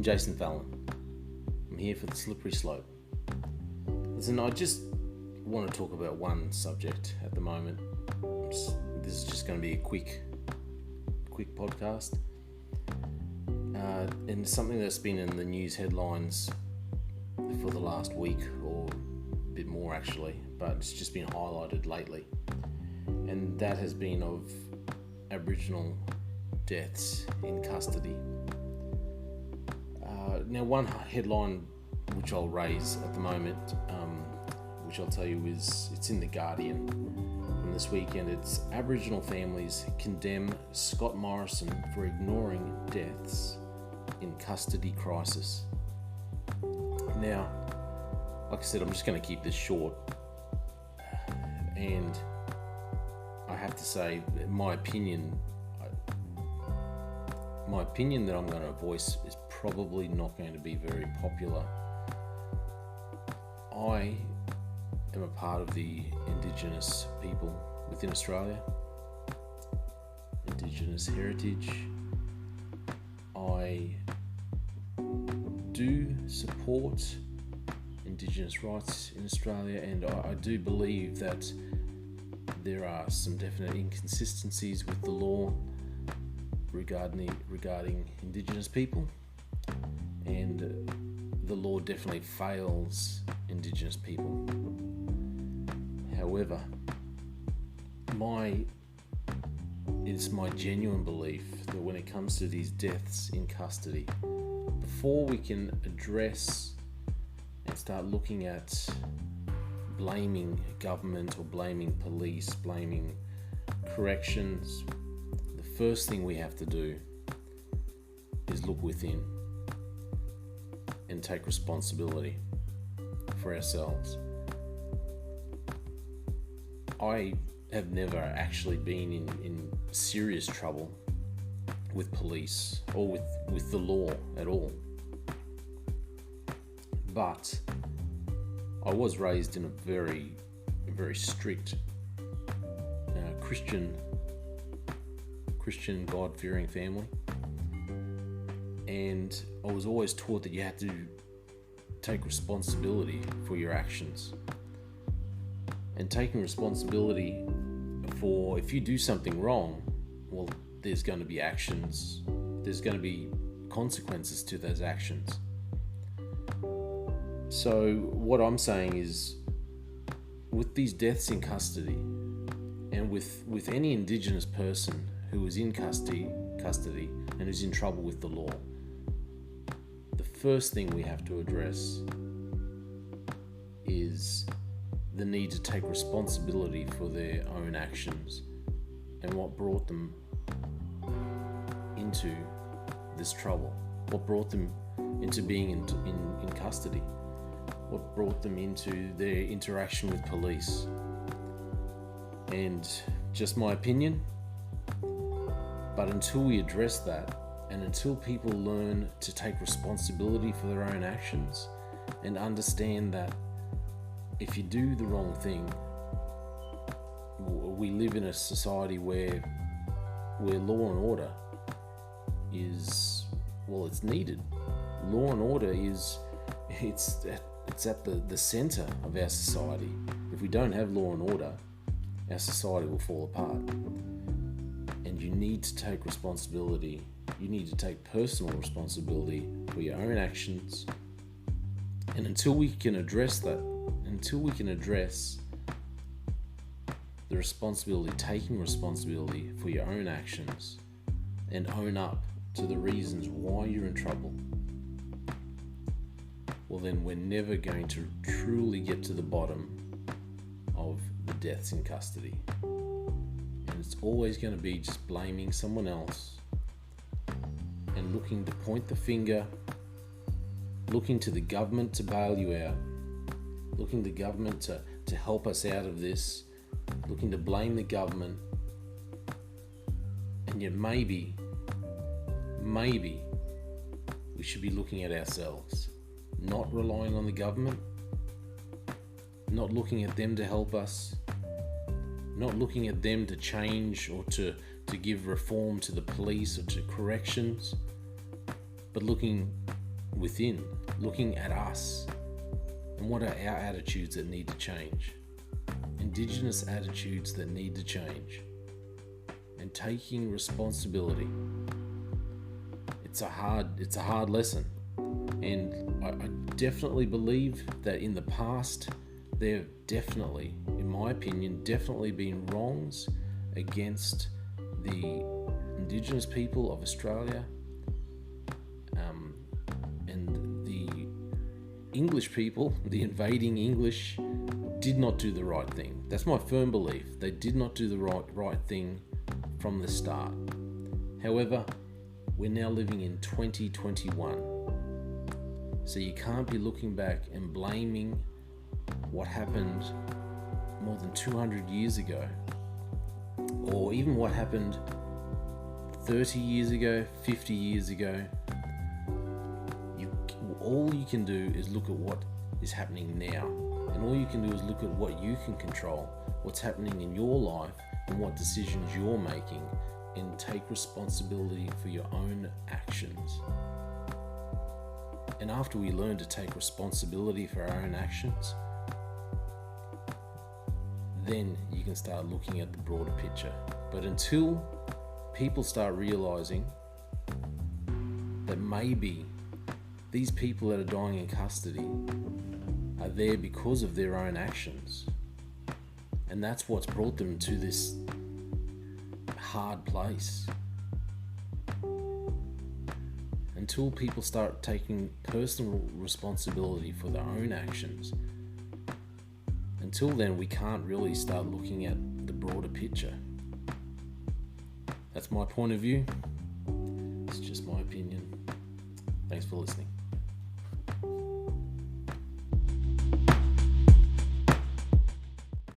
Jason Fallon. I'm here for the slippery slope. Listen, I just want to talk about one subject at the moment. This is just going to be a quick podcast. And something that's been in the news headlines for the last week, or a bit more actually, but it's just been highlighted lately. And that has been of Aboriginal deaths in custody. Now, one headline which I'll raise at the moment, which I'll tell you it's in The Guardian from this weekend. It's Aboriginal families condemn Scott Morrison for ignoring deaths in custody crisis. Now, like I said, I'm just going to keep this short, and I have to say my opinion that I'm going to voice is probably not going to be very popular. I am a part of the Indigenous people within Australia, Indigenous heritage. I do support Indigenous rights in Australia, and I do believe that there are some definite inconsistencies with the law regarding Indigenous people, and the law definitely fails Indigenous people. However, it's my genuine belief that when it comes to these deaths in custody, before we can address and start looking at blaming government or blaming police, blaming corrections, the first thing we have to do is look within and take responsibility for ourselves. I have never actually been in serious trouble with police or with the law at all. But I was raised in a very, very strict Christian God-fearing family, and I was always taught that you had to take responsibility for your actions. And taking responsibility for, if you do something wrong, well, there's going to be actions, there's going to be consequences to those actions. So what I'm saying is, with these deaths in custody, and with any Indigenous person who is in custody and is in trouble with the law, the first thing we have to address is the need to take responsibility for their own actions and what brought them into this trouble, what brought them into being in custody, what brought them into their interaction with police. And just my opinion, but until we address that, and until people learn to take responsibility for their own actions and understand that if you do the wrong thing, we live in a society where law and order is, well, it's needed. Law and order it's at the center of our society. If we don't have law and order, our society will fall apart. And you need to take responsibility. You need to take personal responsibility for your own actions. And until we can address that, until we can address the responsibility, taking responsibility for your own actions, and own up to the reasons why you're in trouble, well, then we're never going to truly get to the bottom of the deaths in custody. And it's always going to be just blaming someone else and looking to point the finger, looking to the government to bail you out, looking to the government to help us out of this, looking to blame the government. And yet maybe we should be looking at ourselves, not relying on the government, not looking at them to help us, not looking at them to change or to give reform to the police or to corrections, but looking within, looking at us and what are our attitudes that need to change. Indigenous attitudes that need to change. And taking responsibility. It's a hard lesson. And I definitely believe that in the past, there have definitely, in my opinion, definitely been wrongs against the Indigenous people of Australia, and the English people, the invading English, did not do the right thing. That's my firm belief. They did not do the right thing from the start. However, we're now living in 2021. So you can't be looking back and blaming what happened more than 200 years ago, or even what happened 30 years ago, 50 years ago. All you can do is look at what is happening now, and all you can do is look at what you can control, what's happening in your life, and what decisions you're making, and take responsibility for your own actions. And after we learn to take responsibility for our own actions, then you can start looking at the broader picture. But until people start realizing that maybe these people that are dying in custody are there because of their own actions, and that's what's brought them to this hard place. Until people start taking personal responsibility for their own actions, until then we can't really start looking at the broader picture. That's my point of view. It's just my opinion. Thanks for listening.